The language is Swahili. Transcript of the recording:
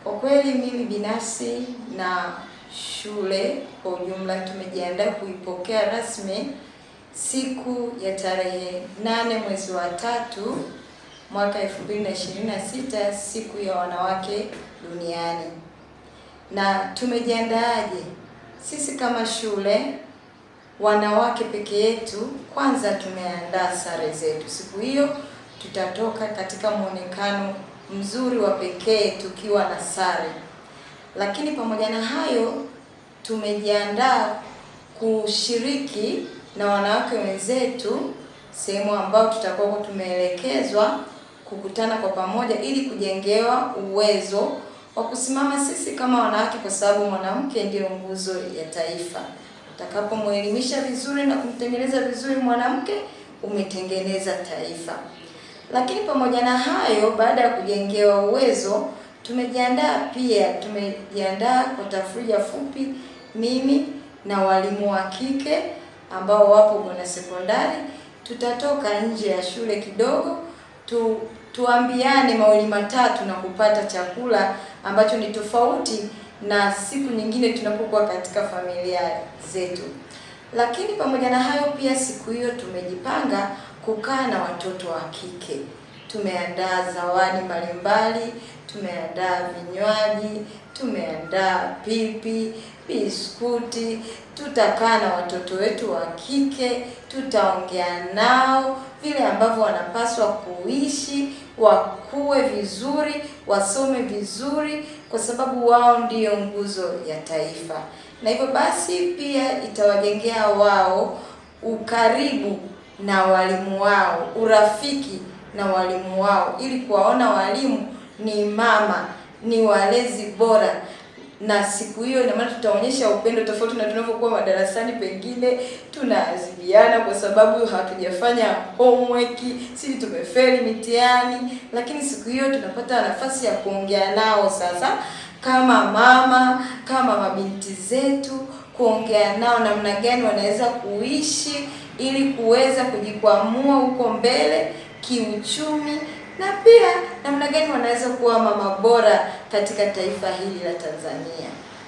Kwa kweli mimi binafsi na shule kwa ujumla tumejiandaa kuipokea rasmi siku ya tarehe 8 mwezi wa 3 mwaka 2026, siku ya wanawake duniani. Na tumejiandaaje? Sisi kama shule wanawake peke yetu, kwanza tumeandaa sare zetu. Siku hiyo tutatoka katika muonekano mzuri wa pekee tukiwa na sare. Lakini pamoja na hayo, tumejiandaa kushiriki na wanawake wenzetu sehemu ambao tutakuwa tumeelekezwa kukutana kwa pamoja ili kujengewa uwezo wa kusimama sisi kama wanawake, kwa sababu mwanamke ndiyo nguzo ya taifa. Utakapomwelimisha vizuri na kumtengeneza vizuri mwanamke, umetengeneza taifa. Lakini pamoja na hayo, baada ya kujengewa uwezo, tumejiandaa kwa tafrija fupi, mimi na walimu wa kike ambao wapo Bwana Sekondari. Tutatoka nje ya shule kidogo, tuambiane mawili matatu na kupata chakula ambacho ni tofauti na siku nyingine tunapokuwa katika familia zetu. Lakini pamoja na hayo pia, siku hiyo tumejipanga kukaa na watoto wa kike. Tumeandaa zawadi mbalimbali, tumeandaa vinywaji, tumeandaa pipi, biskuti. Tutakaa na watoto wetu wa kike, tutaongea nao vile ambavyo wanapaswa kuishi, wakue vizuri, wasome vizuri, kwa sababu wao ndiyo nguzo ya taifa. Na hivyo basi pia itawajengea wao ukaribu na walimu wao, urafiki na walimu wao, ili kuwaona walimu ni mama, ni walezi bora. Na siku hiyo ina maana tutaonyesha upendo, tofauti na tunavyokuwa madarasani pengine tunaadhibiana kwa sababu hatujafanya homework, sisi tumefeli mitihani. Lakini siku hiyo tunapata nafasi ya kuongea nao sasa kama mama, kama mabinti zetu, kuongea nao namna gani wanaweza kuishi ili kuweza kujikwamua huko mbele kiuchumi, na pia namna gani wanaweza kuwa mama bora katika taifa hili la Tanzania.